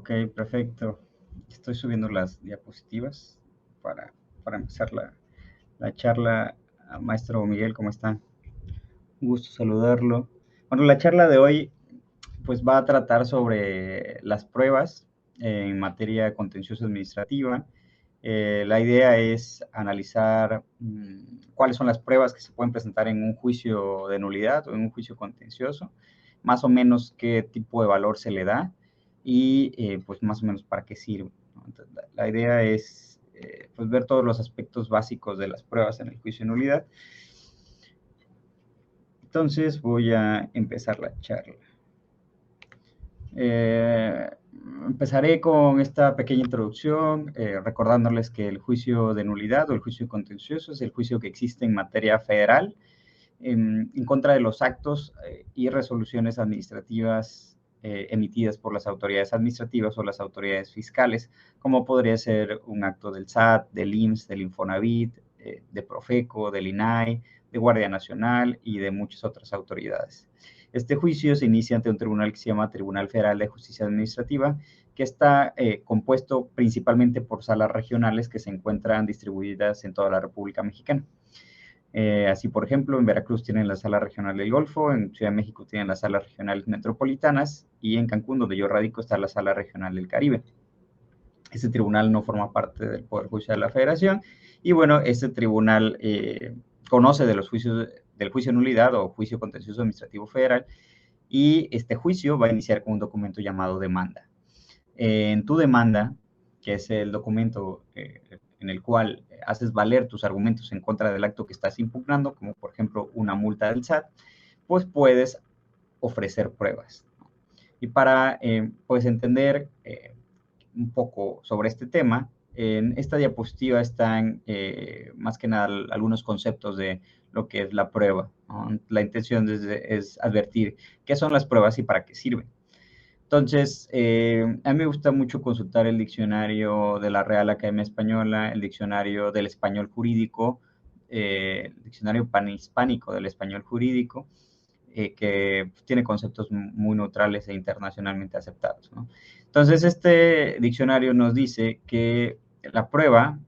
Ok, perfecto. Estoy subiendo las diapositivas para, empezar la charla. Maestro Miguel, ¿cómo está? Un gusto saludarlo. Bueno, la charla de hoy pues va a tratar sobre las pruebas en materia contencioso administrativa. La idea es analizar cuáles son las pruebas que se pueden presentar en un juicio de nulidad o en un juicio contencioso, más o menos qué tipo de valor se le da y pues más o menos para qué sirve, ¿no? Entonces, la idea es pues ver todos los aspectos básicos de las pruebas en el juicio de nulidad. Entonces voy a empezar la charla. Empezaré con esta pequeña introducción, recordándoles que el juicio de nulidad o el juicio contencioso es el juicio que existe en materia federal en contra de los actos y resoluciones administrativas emitidas por las autoridades administrativas o las autoridades fiscales, como podría ser un acto del SAT, del IMSS, del Infonavit, de Profeco, del INAI, de Guardia Nacional y de muchas otras autoridades. Este juicio se inicia ante un tribunal que se llama Tribunal Federal de Justicia Administrativa, que está compuesto principalmente por salas regionales que se encuentran distribuidas en toda la República Mexicana. Así, por ejemplo, en Veracruz tienen la Sala Regional del Golfo, en Ciudad de México tienen las salas regionales metropolitanas y en Cancún, donde yo radico, está la Sala Regional del Caribe. Este tribunal no forma parte del Poder Judicial de la Federación y, bueno, este tribunal conoce de los juicios del juicio de nulidad o juicio contencioso administrativo federal y este juicio va a iniciar con un documento llamado demanda. En tu demanda, que es el documento en el cual haces valer tus argumentos en contra del acto que estás impugnando, como por ejemplo una multa del SAT, pues puedes ofrecer pruebas. Y para pues entender un poco sobre este tema, en esta diapositiva están más que nada algunos conceptos de lo que es la prueba, ¿no? La intención es advertir qué son las pruebas y para qué sirven. Entonces, a mí me gusta mucho consultar el diccionario de la Real Academia Española, el diccionario del español jurídico, el diccionario panhispánico del español jurídico, que tiene conceptos muy neutrales e internacionalmente aceptados, ¿no? Entonces, este diccionario nos dice que la prueba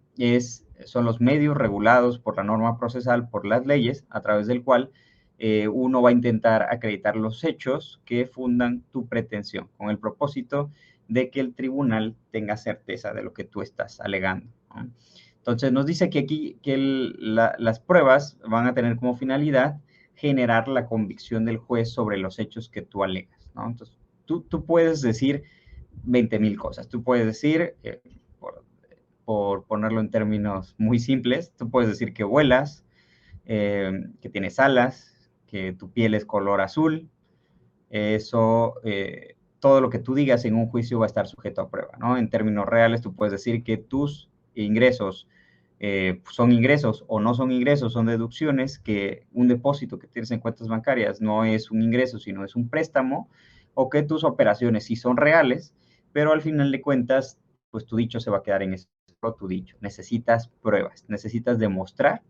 son los medios regulados por la norma procesal, por las leyes, a través del cual uno va a intentar acreditar los hechos que fundan tu pretensión, con el propósito de que el tribunal tenga certeza de lo que tú estás alegando, ¿no? Entonces, nos dice que aquí que las pruebas van a tener como finalidad generar la convicción del juez sobre los hechos que tú alegas, ¿no? Entonces, tú puedes decir 20,000 cosas. Tú puedes decir, por ponerlo en términos muy simples, tú puedes decir que vuelas, que tienes alas, que tu piel es color azul. Eso, todo lo que tú digas en un juicio va a estar sujeto a prueba, ¿no? En términos reales, tú puedes decir que tus ingresos son ingresos o no son ingresos, son deducciones, que un depósito que tienes en cuentas bancarias no es un ingreso, sino es un préstamo, o que tus operaciones sí son reales, pero al final de cuentas, pues tu dicho se va a quedar en eso, tu dicho. Necesitas pruebas, necesitas demostrar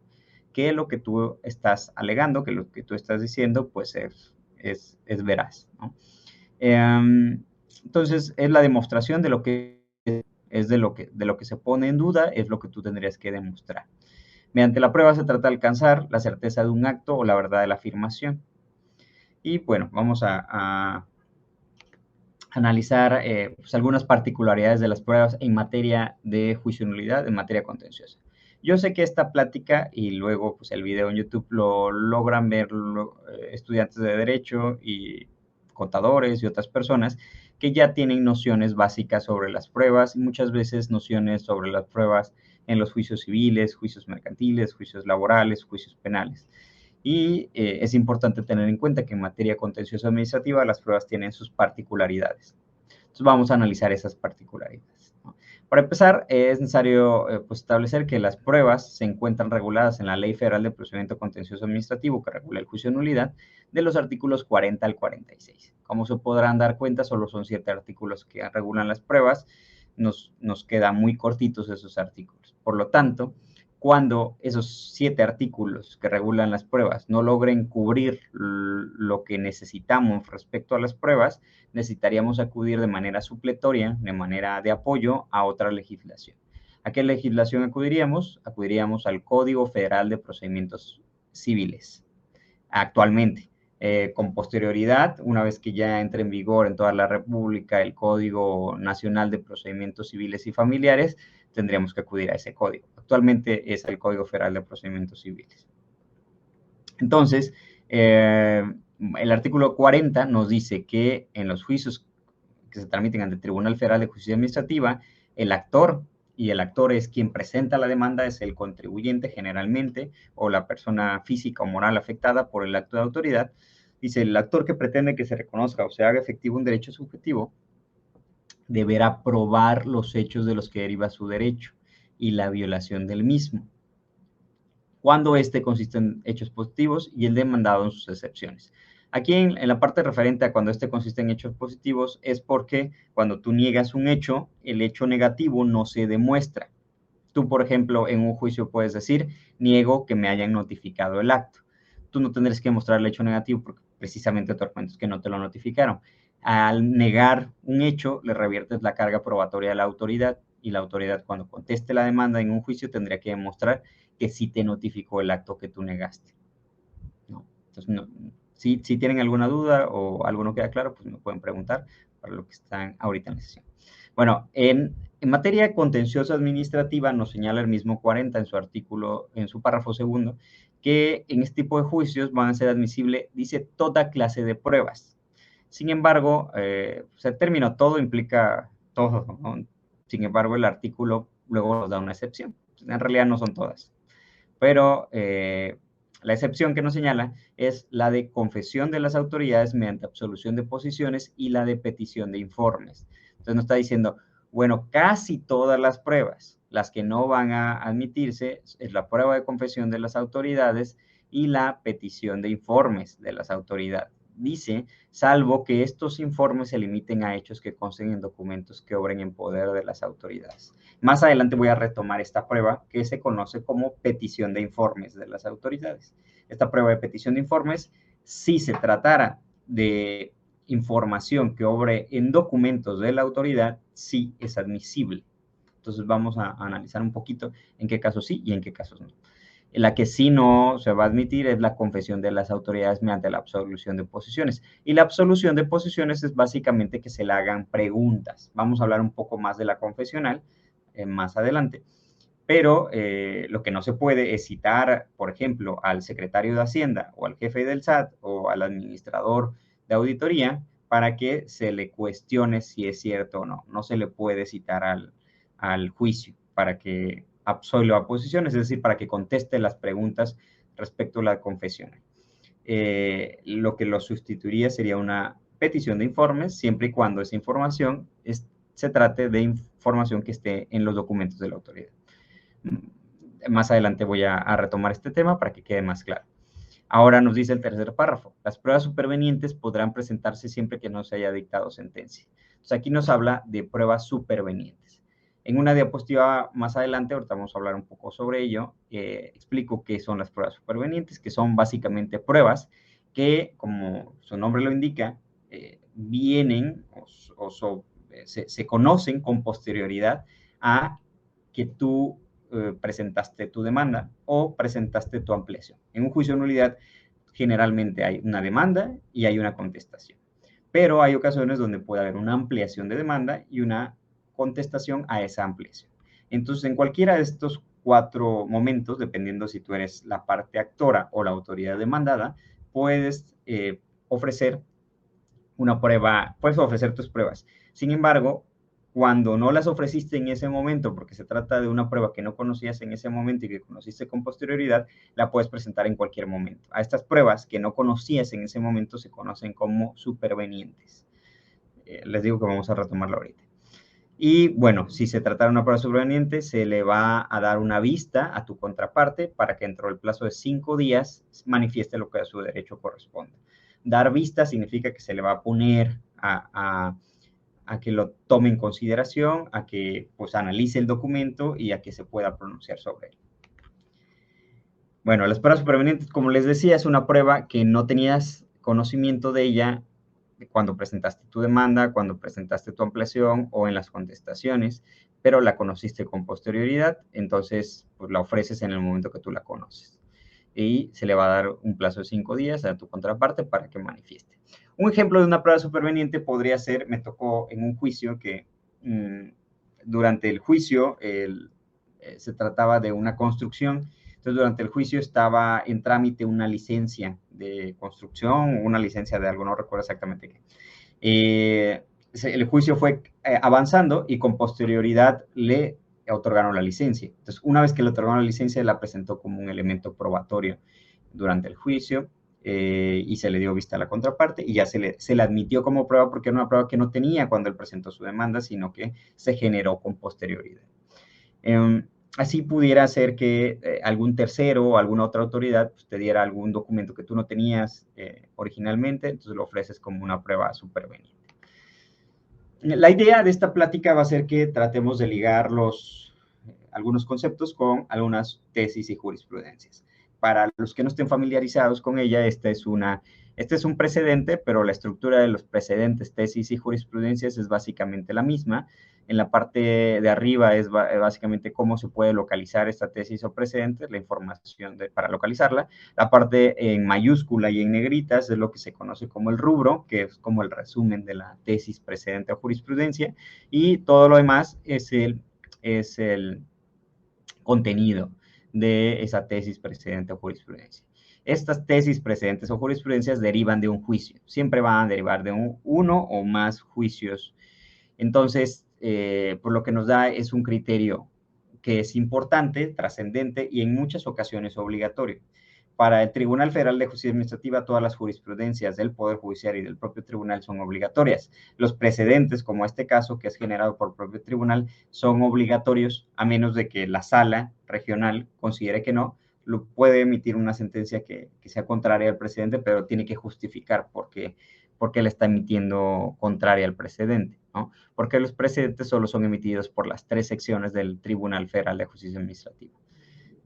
que lo que tú estás alegando, que lo que tú estás diciendo, pues es veraz, ¿no? Entonces, es la demostración de lo que es de lo que se pone en duda, es lo que tú tendrías que demostrar. Mediante la prueba se trata de alcanzar la certeza de un acto o la verdad de la afirmación. Y bueno, vamos a analizar pues algunas particularidades de las pruebas en materia de juicio de nulidad, en materia contenciosa. Yo sé que esta plática y luego pues el video en YouTube lo logran ver estudiantes de Derecho y contadores y otras personas que ya tienen nociones básicas sobre las pruebas y muchas veces nociones sobre las pruebas en los juicios civiles, juicios mercantiles, juicios laborales, juicios penales. Y es importante tener en cuenta que en materia contenciosa administrativa las pruebas tienen sus particularidades. Entonces vamos a analizar esas particularidades, ¿no? Para empezar, es necesario pues, establecer que las pruebas se encuentran reguladas en la Ley Federal de Procedimiento Contencioso Administrativo, que regula el juicio de nulidad, de los artículos 40 al 46. Como se podrán dar cuenta, solo son 7 artículos que regulan las pruebas. Nos quedan muy cortitos esos artículos. Por lo tanto, cuando esos 7 artículos que regulan las pruebas no logren cubrir lo que necesitamos respecto a las pruebas, necesitaríamos acudir de manera supletoria, de manera de apoyo a otra legislación. ¿A qué legislación acudiríamos? Acudiríamos al Código Federal de Procedimientos Civiles, actualmente. Con posterioridad, una vez que ya entre en vigor en toda la República el Código Nacional de Procedimientos Civiles y Familiares, tendríamos que acudir a ese código. Actualmente es el Código Federal de Procedimientos Civiles. Entonces, el artículo 40 nos dice que en los juicios que se tramiten ante el Tribunal Federal de Justicia Administrativa, el actor, y el actor es quien presenta la demanda, es el contribuyente generalmente, o la persona física o moral afectada por el acto de autoridad. Dice, el actor que pretende que se reconozca o se haga efectivo un derecho subjetivo deberá probar los hechos de los que deriva su derecho y la violación del mismo, cuando éste consiste en hechos positivos y el demandado en sus excepciones. Aquí en la parte referente a cuando este consiste en hechos positivos es porque cuando tú niegas un hecho, el hecho negativo no se demuestra. Tú, por ejemplo, en un juicio puedes decir, niego que me hayan notificado el acto. Tú no tendrás que mostrar el hecho negativo porque precisamente tu argumento es que no te lo notificaron. Al negar un hecho, le reviertes la carga probatoria a la autoridad y la autoridad, cuando conteste la demanda en un juicio, tendría que demostrar que sí te notificó el acto que tú negaste. ¿No? Entonces, no, si tienen alguna duda o algo no queda claro, pues me pueden preguntar para lo que están ahorita en la sesión. Bueno, en materia contenciosa administrativa nos señala el mismo 40 en su artículo, en su párrafo segundo, que en este tipo de juicios van a ser admisibles, dice, toda clase de pruebas. Sin embargo, el término todo implica todo, ¿no? Sin embargo, el artículo luego nos da una excepción. En realidad no son todas. Pero la excepción que nos señala es la de confesión de las autoridades mediante absolución de posiciones y la de petición de informes. Entonces nos está diciendo, bueno, casi todas las pruebas, las que no van a admitirse es la prueba de confesión de las autoridades y la petición de informes de las autoridades. Dice, salvo que estos informes se limiten a hechos que consten en documentos que obren en poder de las autoridades. Más adelante voy a retomar esta prueba que se conoce como petición de informes de las autoridades. Esta prueba de petición de informes, si se tratara de información que obre en documentos de la autoridad, sí es admisible. Entonces vamos a analizar un poquito en qué casos sí y en qué casos no. La que sí no se va a admitir es la confesión de las autoridades mediante la absolución de posiciones. Y la absolución de posiciones es básicamente que se le hagan preguntas. Vamos a hablar un poco más de la confesional más adelante. Pero lo que no se puede es citar, por ejemplo, al secretario de Hacienda o al jefe del SAT o al administrador de auditoría para que se le cuestione si es cierto o no. No se le puede citar al juicio para que absuelva posiciones, es decir, para que conteste las preguntas respecto a la confesión. Lo que lo sustituiría sería una petición de informes, siempre y cuando esa información se trate de información que esté en los documentos de la autoridad. Más adelante voy a retomar este tema para que quede más claro. Ahora nos dice el tercer párrafo, las pruebas supervenientes podrán presentarse siempre que no se haya dictado sentencia. Entonces aquí nos habla de pruebas supervenientes. En una diapositiva más adelante, ahorita vamos a hablar un poco sobre ello, explico qué son las pruebas supervenientes, que son básicamente pruebas que, como su nombre lo indica, vienen se conocen con posterioridad a que tú presentaste tu demanda o presentaste tu ampliación. En un juicio de nulidad, generalmente hay una demanda y hay una contestación. Pero hay ocasiones donde puede haber una ampliación de demanda y una contestación a esa ampliación. Entonces, en cualquiera de estos 4 momentos, dependiendo si tú eres la parte actora o la autoridad demandada, puedes ofrecer una prueba, puedes ofrecer tus pruebas. Sin embargo, cuando no las ofreciste en ese momento, porque se trata de una prueba que no conocías en ese momento y que conociste con posterioridad, la puedes presentar en cualquier momento. A estas pruebas que no conocías en ese momento se conocen como supervenientes. Les digo que vamos a retomarlo ahorita. Y bueno, si se trata de una prueba superveniente, se le va a dar una vista a tu contraparte para que dentro del plazo de 5 días manifieste lo que a su derecho corresponde. Dar vista significa que se le va a poner a que lo tome en consideración, a que pues analice el documento y a que se pueda pronunciar sobre él. Bueno, las pruebas supervenientes, como les decía, es una prueba que no tenías conocimiento de ella cuando presentaste tu demanda, cuando presentaste tu ampliación o en las contestaciones, pero la conociste con posterioridad, entonces pues, la ofreces en el momento que tú la conoces. Y se le va a dar un plazo de 5 días a tu contraparte para que manifieste. Un ejemplo de una prueba superveniente podría ser, me tocó en un juicio que durante el juicio se trataba de una construcción. Entonces, durante el juicio estaba en trámite una licencia de construcción, una licencia de algo, no recuerdo exactamente qué. El juicio fue avanzando y con posterioridad le otorgaron la licencia. Entonces, una vez que le otorgaron la licencia, la presentó como un elemento probatorio durante el juicio y se le dio vista a la contraparte y ya se le admitió como prueba porque era una prueba que no tenía cuando él presentó su demanda, sino que se generó con posterioridad. Así pudiera ser que algún tercero o alguna otra autoridad pues, te diera algún documento que tú no tenías originalmente, entonces lo ofreces como una prueba superveniente. La idea de esta plática va a ser que tratemos de ligar algunos conceptos con algunas tesis y jurisprudencias. Para los que no estén familiarizados con ella, este es un precedente, pero la estructura de los precedentes, tesis y jurisprudencias es básicamente la misma. En la parte de arriba es básicamente cómo se puede localizar esta tesis o precedente, la información para localizarla. La parte en mayúscula y en negritas es lo que se conoce como el rubro, que es como el resumen de la tesis, precedente o jurisprudencia, y todo lo demás es el contenido de esa tesis, precedente o jurisprudencia. Estas tesis, precedentes o jurisprudencias derivan de un juicio. Siempre van a derivar de uno o más juicios. Entonces, por lo que nos da es un criterio que es importante, trascendente y en muchas ocasiones obligatorio. Para el Tribunal Federal de Justicia Administrativa, todas las jurisprudencias del Poder Judicial y del propio tribunal son obligatorias. Los precedentes, como este caso, que es generado por el propio tribunal, son obligatorios, a menos de que la sala regional considere que no, lo puede emitir una sentencia que sea contraria al precedente, pero tiene que justificar por qué la está emitiendo contraria al precedente, ¿no? Porque los precedentes solo son emitidos por las 3 secciones del Tribunal Federal de Justicia Administrativa,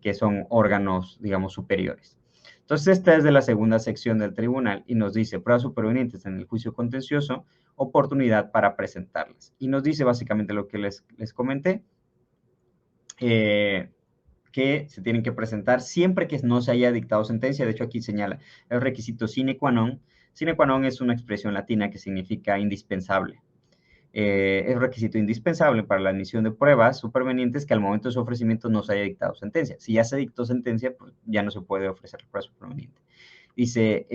que son órganos, digamos, superiores. Entonces, esta es de la segunda sección del tribunal y nos dice pruebas supervenientes en el juicio contencioso, oportunidad para presentarlas. Y nos dice básicamente lo que les comenté, que se tienen que presentar siempre que no se haya dictado sentencia. De hecho, aquí señala el requisito sine qua non. Sine qua non es una expresión latina que significa indispensable. Es requisito indispensable para la admisión de pruebas supervenientes que al momento de su ofrecimiento no se haya dictado sentencia. Si ya se dictó sentencia, pues ya no se puede ofrecer prueba superveniente. Dice,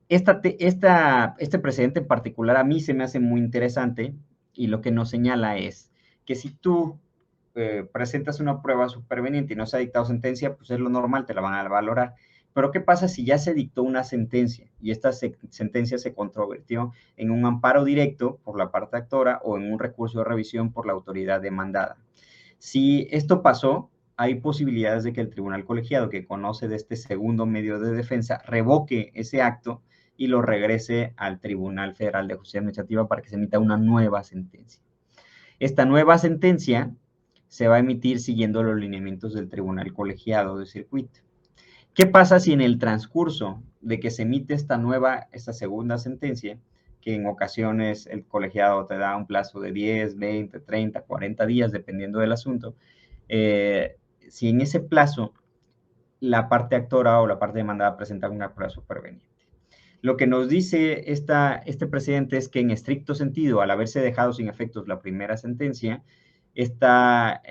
este precedente en particular a mí se me hace muy interesante y lo que nos señala es que si tú presentas una prueba superveniente y no se ha dictado sentencia, pues es lo normal, te la van a valorar. Pero ¿qué pasa si ya se dictó una sentencia y esta sentencia se controvertió en un amparo directo por la parte actora o en un recurso de revisión por la autoridad demandada? Si esto pasó, hay posibilidades de que el tribunal colegiado que conoce de este segundo medio de defensa revoque ese acto y lo regrese al Tribunal Federal de Justicia Administrativa para que se emita una nueva sentencia. Esta nueva sentencia se va a emitir siguiendo los lineamientos del tribunal colegiado de circuito. ¿Qué pasa si en el transcurso de que se emite esta segunda sentencia, que en ocasiones el colegiado te da un plazo de 10, 20, 30, 40 días, dependiendo del asunto, si en ese plazo la parte actora o la parte demandada presenta una prueba superveniente? Lo que nos dice este precedente es que en estricto sentido, al haberse dejado sin efectos la primera sentencia, esta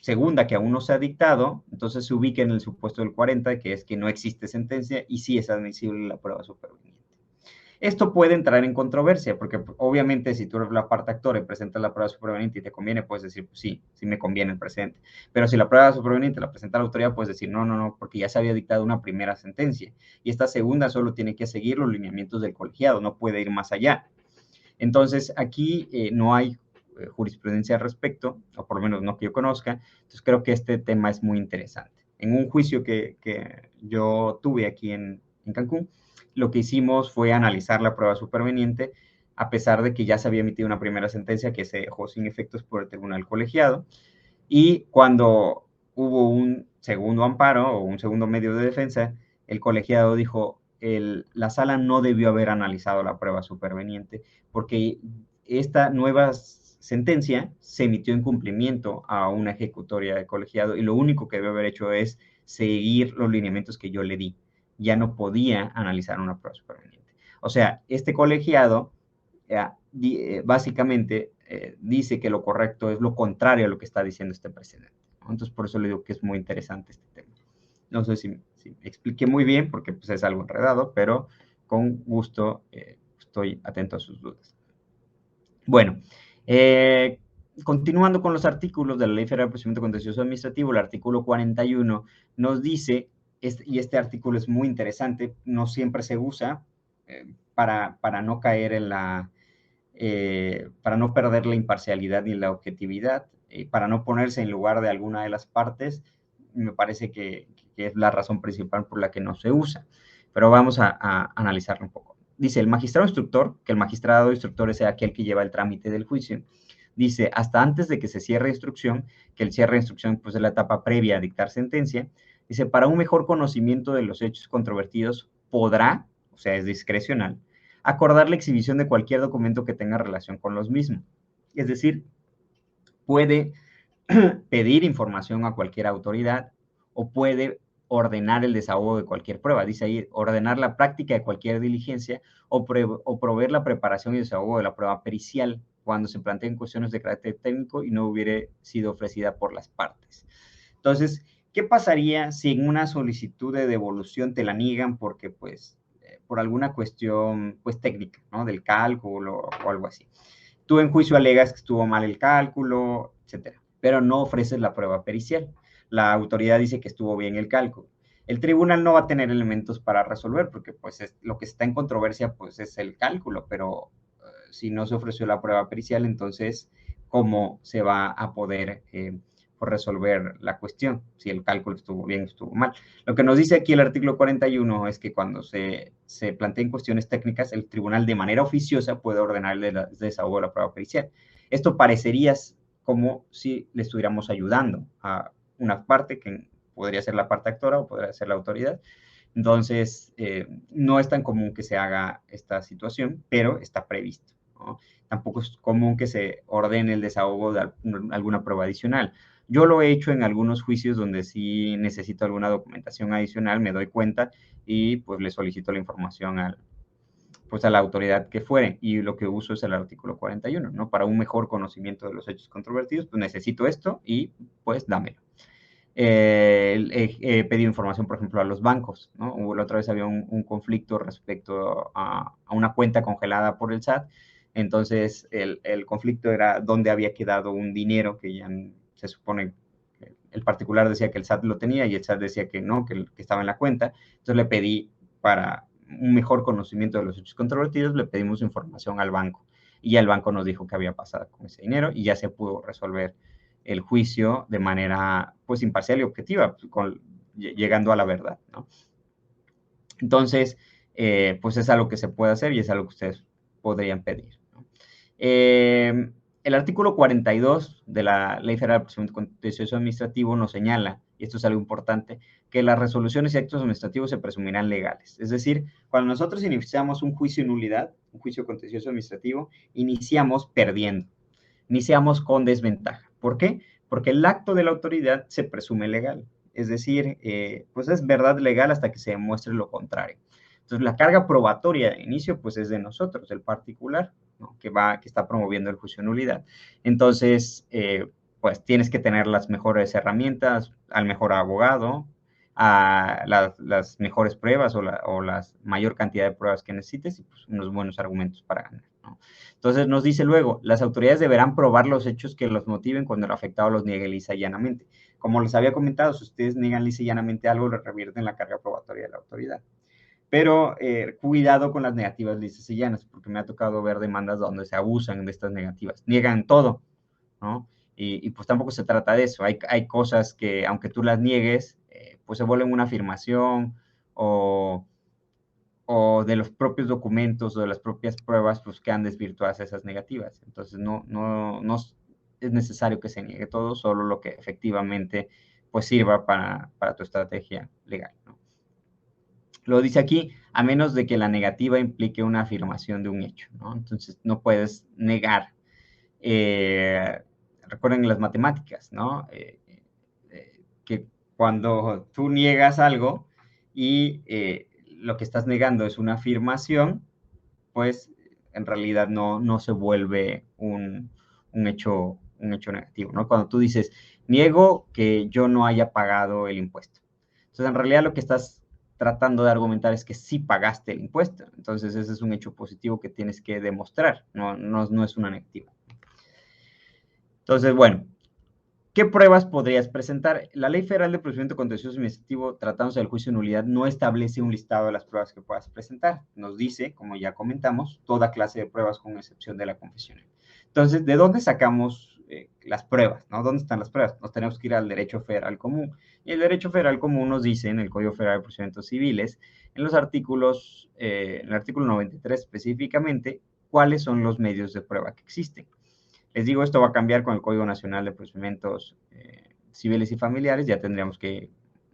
segunda que aún no se ha dictado, entonces se ubica en el supuesto del 40, que es que no existe sentencia y sí es admisible la prueba superveniente. Esto puede entrar en controversia, porque obviamente si tú eres la parte actora y presentas la prueba superveniente y te conviene, puedes decir, pues sí, sí me conviene el precedente. Pero si la prueba superveniente la presenta la autoridad, puedes decir, no, no, no, porque ya se había dictado una primera sentencia. Y esta segunda solo tiene que seguir los lineamientos del colegiado, no puede ir más allá. Entonces, aquí no hay jurisprudencia al respecto, o por lo menos no que yo conozca. Entonces, creo que este tema es muy interesante. En un juicio que yo tuve aquí en Cancún, lo que hicimos fue analizar la prueba superveniente, a pesar de que ya se había emitido una primera sentencia que se dejó sin efectos por el tribunal colegiado. Y cuando hubo un segundo amparo o un segundo medio de defensa, el colegiado dijo, la sala no debió haber analizado la prueba superveniente porque esta nueva sentencia se emitió en cumplimiento a una ejecutoria de colegiado y lo único que debió haber hecho es seguir los lineamientos que yo le di. Ya no podía analizar una prueba superveniente. O sea, este colegiado básicamente dice que lo correcto es lo contrario a lo que está diciendo este precedente, ¿no? Entonces, por eso le digo que es muy interesante este tema. No sé si me expliqué muy bien, porque pues, es algo enredado, pero con gusto estoy atento a sus dudas. Bueno, continuando con los artículos de la Ley Federal de Procedimiento Contencioso Administrativo, el artículo 41 nos dice, y este artículo es muy interesante, no siempre se usa para no caer en la, para no perder la imparcialidad ni la objetividad, para no ponerse en lugar de alguna de las partes, me parece que es la razón principal por la que no se usa. Pero vamos a analizarlo un poco. Dice, el magistrado instructor, que el magistrado instructor es aquel que lleva el trámite del juicio, dice, hasta antes de que se cierre instrucción, que el cierre de instrucción pues, es la etapa previa a dictar sentencia, dice, para un mejor conocimiento de los hechos controvertidos, podrá, o sea, es discrecional, acordar la exhibición de cualquier documento que tenga relación con los mismos. Es decir, puede pedir información a cualquier autoridad o puede ordenar el desahogo de cualquier prueba. Dice ahí, ordenar la práctica de cualquier diligencia o proveer la preparación y desahogo de la prueba pericial cuando se planteen cuestiones de carácter técnico y no hubiera sido ofrecida por las partes. Entonces, ¿qué pasaría si en una solicitud de devolución te la niegan porque, pues, por alguna cuestión, pues, técnica, ¿no? Del cálculo o algo así? Tú en juicio alegas que estuvo mal el cálculo, etcétera, pero no ofreces la prueba pericial. La autoridad dice que estuvo bien el cálculo. El tribunal no va a tener elementos para resolver porque pues lo que está en controversia pues es el cálculo, pero si no se ofreció la prueba pericial, entonces ¿cómo se va a poder por resolver la cuestión? Si el cálculo estuvo bien o estuvo mal. Lo que nos dice aquí el artículo 41 es que cuando se planteen cuestiones técnicas, el tribunal de manera oficiosa puede ordenar el desahogo de la prueba pericial. Esto parecería como si le estuviéramos ayudando a una parte que podría ser la parte actora o podría ser la autoridad. Entonces, no es tan común que se haga esta situación, pero está previsto, ¿no? Tampoco es común que se ordene el desahogo de alguna prueba adicional. Yo lo he hecho en algunos juicios donde sí necesito alguna documentación adicional, me doy cuenta y pues le solicito la información pues a la autoridad que fuere, y lo que uso es el artículo 41, ¿no? Para un mejor conocimiento de los hechos controvertidos, pues necesito esto y pues dámelo. He pedido información, por ejemplo, a los bancos, ¿no? La otra vez había un conflicto respecto a una cuenta congelada por el SAT, entonces el conflicto era dónde había quedado un dinero que ya se supone que el particular decía que el SAT lo tenía y el SAT decía que no, que estaba en la cuenta, entonces le pedí para un mejor conocimiento de los hechos controvertidos, le pedimos información al banco y ya el banco nos dijo qué había pasado con ese dinero y ya se pudo resolver el juicio de manera pues imparcial y objetiva, llegando a la verdad, ¿no? Entonces, pues es algo que se puede hacer y es algo que ustedes podrían pedir, ¿no? El artículo 42 de la Ley Federal de Procedimiento Contencioso Administrativo nos señala, y esto es algo importante, que las resoluciones y actos administrativos se presumirán legales. Es decir, cuando nosotros iniciamos un juicio en nulidad, un juicio contencioso administrativo, iniciamos perdiendo, iniciamos con desventaja. ¿Por qué? Porque el acto de la autoridad se presume legal. Es decir, pues es verdad legal hasta que se demuestre lo contrario. Entonces, la carga probatoria de inicio, pues es de nosotros, el particular, ¿no? que está promoviendo el juicio de nulidad. Entonces, pues tienes que tener las mejores herramientas, al mejor abogado, a las mejores pruebas o la mayor cantidad de pruebas que necesites y pues, unos buenos argumentos para ganar, ¿no? Entonces nos dice luego, las autoridades deberán probar los hechos que los motiven cuando el afectado los niegue lisa y llanamente. Como les había comentado, si ustedes niegan lisa y llanamente algo, le revierten la carga probatoria de la autoridad. Pero cuidado con las negativas lisas y llanas, porque me ha tocado ver demandas donde se abusan de estas negativas. Niegan todo, ¿no? Y pues tampoco se trata de eso. Hay cosas que, aunque tú las niegues, pues se vuelven una afirmación o de los propios documentos o de las propias pruebas, pues quedan desvirtuadas esas negativas. Entonces, no es necesario que se niegue todo, solo lo que efectivamente pues sirva para tu estrategia legal, ¿no? Lo dice aquí, a menos de que la negativa implique una afirmación de un hecho, ¿no? Entonces, no puedes negar. Recuerden las matemáticas, ¿no? Que cuando tú niegas algo y lo que estás negando es una afirmación, pues en realidad no se vuelve un hecho negativo, ¿no? Cuando tú dices, niego que yo no haya pagado el impuesto. Entonces, en realidad lo que estás tratando de argumentar es que sí pagaste el impuesto. Entonces, ese es un hecho positivo que tienes que demostrar, no es una negativa. Entonces, bueno, ¿qué pruebas podrías presentar? La Ley Federal de Procedimiento Contencioso Administrativo, tratándose del juicio de nulidad, no establece un listado de las pruebas que puedas presentar. Nos dice, como ya comentamos, toda clase de pruebas con excepción de la confesional. Entonces, ¿de dónde sacamos las pruebas? ¿No? ¿Dónde están las pruebas? Nos tenemos que ir al derecho federal común. Y el derecho federal común nos dice, en el Código Federal de Procedimientos Civiles, en los artículos, en el artículo 93 específicamente, cuáles son los medios de prueba que existen. Les digo, esto va a cambiar con el Código Nacional de Procedimientos Civiles y Familiares, ya tendríamos que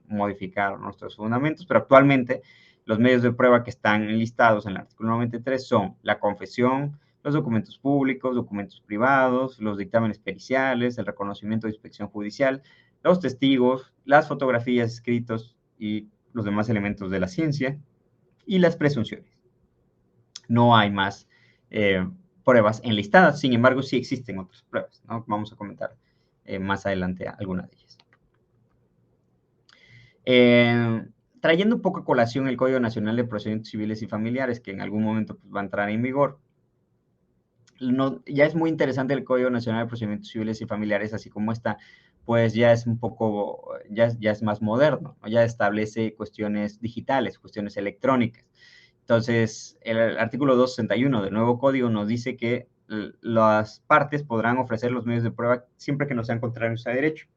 modificar nuestros fundamentos, pero actualmente los medios de prueba que están enlistados en el artículo 93 son la confesión, los documentos públicos, documentos privados, los dictámenes periciales, el reconocimiento de inspección judicial, los testigos, las fotografías, escritos y los demás elementos de la ciencia y las presunciones. No hay más pruebas enlistadas, sin embargo, sí existen otras pruebas, ¿no? Vamos a comentar más adelante algunas de ellas. Trayendo un poco a colación el Código Nacional de Procedimientos Civiles y Familiares, que en algún momento pues, va a entrar en vigor, ya es muy interesante el Código Nacional de Procedimientos Civiles y Familiares, así como está, pues ya es un poco, ya es más moderno, ¿no? Ya establece cuestiones digitales, cuestiones electrónicas. Entonces, el artículo 261 del nuevo código nos dice que las partes podrán ofrecer los medios de prueba siempre que no sean contrarios a derecho.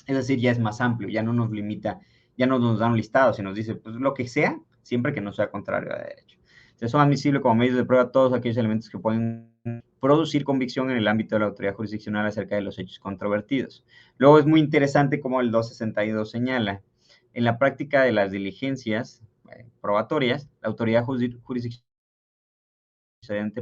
Es decir, ya es más amplio, ya no nos limita, ya no nos da un listado, sino nos dice, pues lo que sea, siempre que no sea contrario a derecho. Entonces, son admisibles como medios de prueba todos aquellos elementos que pueden producir convicción en el ámbito de la autoridad jurisdiccional acerca de los hechos controvertidos. Luego es muy interesante como el 262 señala, en la práctica de las diligencias probatorias, la autoridad jurisdiccional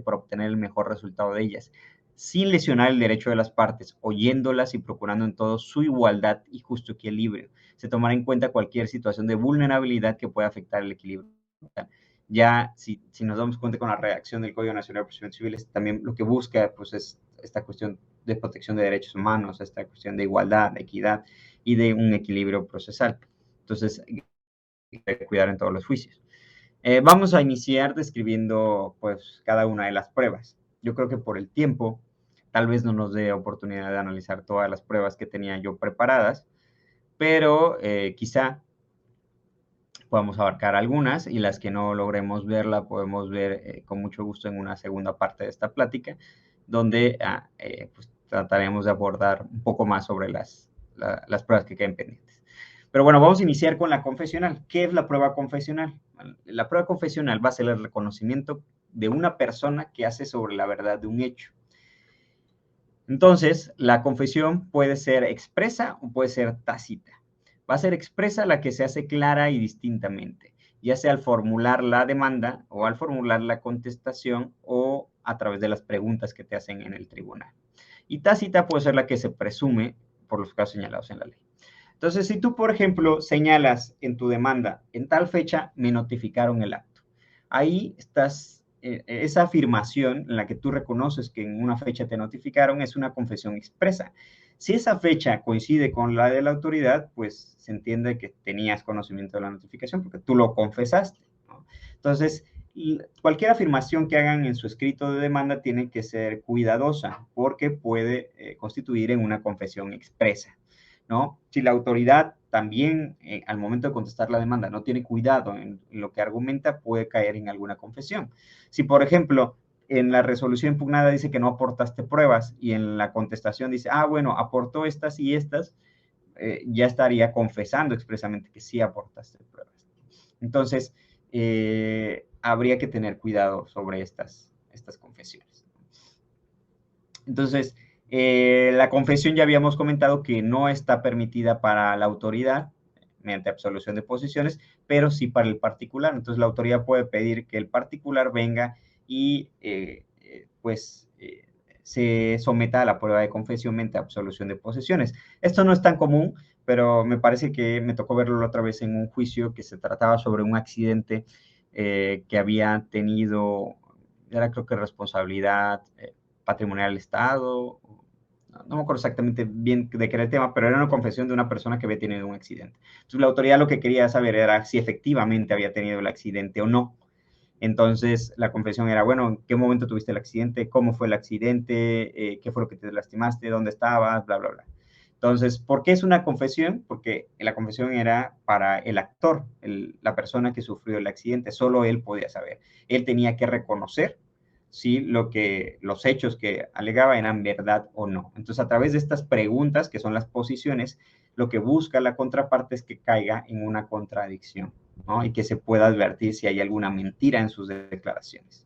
para obtener el mejor resultado de ellas, sin lesionar el derecho de las partes, oyéndolas y procurando en todo su igualdad y justo equilibrio. Se tomará en cuenta cualquier situación de vulnerabilidad que pueda afectar el equilibrio. Ya, si nos damos cuenta con la redacción del Código Nacional de Procedimientos Civiles, también lo que busca pues, es esta cuestión de protección de derechos humanos, esta cuestión de igualdad, de equidad y de un equilibrio procesal. Entonces, hay que cuidar en todos los juicios. Vamos a iniciar describiendo pues cada una de las pruebas. Yo creo que por el tiempo tal vez no nos dé oportunidad de analizar todas las pruebas que tenía yo preparadas, pero quizá podamos abarcar algunas y las que no logremos verla podemos ver con mucho gusto en una segunda parte de esta plática, donde pues, trataremos de abordar un poco más sobre las pruebas que queden pendientes. Pero bueno, vamos a iniciar con la confesional. ¿Qué es la prueba confesional? La prueba confesional va a ser el reconocimiento de una persona que hace sobre la verdad de un hecho. Entonces, la confesión puede ser expresa o puede ser tácita. Va a ser expresa la que se hace clara y distintamente, ya sea al formular la demanda o al formular la contestación o a través de las preguntas que te hacen en el tribunal. Y tácita puede ser la que se presume por los casos señalados en la ley. Entonces, si tú, por ejemplo, señalas en tu demanda, en tal fecha me notificaron el acto, ahí estás, esa afirmación en la que tú reconoces que en una fecha te notificaron es una confesión expresa. Si esa fecha coincide con la de la autoridad, pues se entiende que tenías conocimiento de la notificación porque tú lo confesaste, ¿no? Entonces, cualquier afirmación que hagan en su escrito de demanda tiene que ser cuidadosa porque puede constituir en una confesión expresa, ¿no? Si la autoridad también al momento de contestar la demanda no tiene cuidado en lo que argumenta, puede caer en alguna confesión. Si, por ejemplo, en la resolución impugnada dice que no aportaste pruebas y en la contestación dice, bueno, aportó estas y estas, ya estaría confesando expresamente que sí aportaste pruebas. Entonces, habría que tener cuidado sobre estas confesiones. Entonces, La confesión ya habíamos comentado que no está permitida para la autoridad mediante absolución de posiciones, pero sí para el particular. Entonces, la autoridad puede pedir que el particular venga y se someta a la prueba de confesión mediante absolución de posesiones. Esto no es tan común, pero me parece que me tocó verlo la otra vez en un juicio que se trataba sobre un accidente que había tenido, era creo que responsabilidad patrimonial del Estado, no me acuerdo exactamente bien de qué era el tema, pero era una confesión de una persona que había tenido un accidente. Entonces la autoridad lo que quería saber era si efectivamente había tenido el accidente o no. Entonces la confesión era, bueno, ¿en qué momento tuviste el accidente? ¿Cómo fue el accidente? ¿Qué fue lo que te lastimaste? ¿Dónde estabas? Bla, bla, bla. Entonces, ¿por qué es una confesión? Porque la confesión era para el actor, la persona que sufrió el accidente, solo él podía saber. Él tenía que reconocer si los hechos que alegaba eran verdad o no. Entonces, a través de estas preguntas, que son las posiciones, lo que busca la contraparte es que caiga en una contradicción, ¿no? Y que se pueda advertir si hay alguna mentira en sus declaraciones.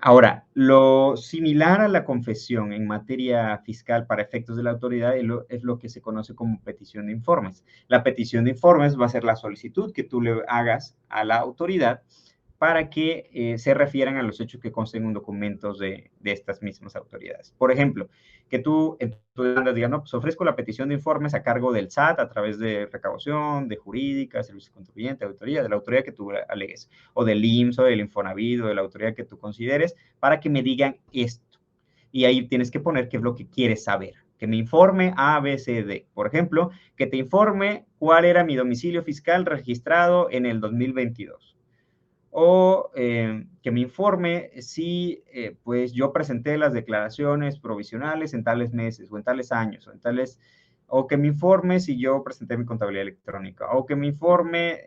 Ahora, lo similar a la confesión en materia fiscal para efectos de la autoridad es lo que se conoce como petición de informes. La petición de informes va a ser la solicitud que tú le hagas a la autoridad para que se refieran a los hechos que consten en documentos de estas mismas autoridades. Por ejemplo, que tú en tu demanda digas, no, pues ofrezco la petición de informes a cargo del SAT a través de recaudación, de jurídica, servicio contribuyente, auditoría, de la autoridad que tú alegues, o del IMSS, o del Infonavit, o de la autoridad que tú consideres, para que me digan esto. Y ahí tienes que poner qué es lo que quieres saber. Que me informe A, B, C, D. Por ejemplo, que te informe cuál era mi domicilio fiscal registrado en el 2022. O que me informe si pues yo presenté las declaraciones provisionales en tales meses o en tales años o que me informe si yo presenté mi contabilidad electrónica o que me informe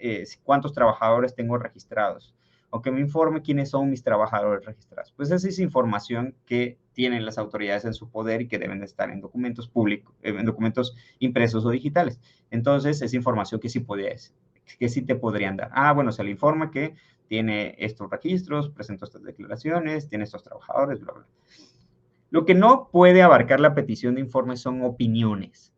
cuántos trabajadores tengo registrados o que me informe quiénes son mis trabajadores registrados. Pues esa es información que tienen las autoridades en su poder y que deben de estar en documentos públicos, en documentos impresos o digitales. Entonces, es información que sí te podrían dar. Ah, bueno, se le informa que tiene estos registros, presentó estas declaraciones, tiene estos trabajadores, bla, bla. Lo que no puede abarcar la petición de informes son opiniones.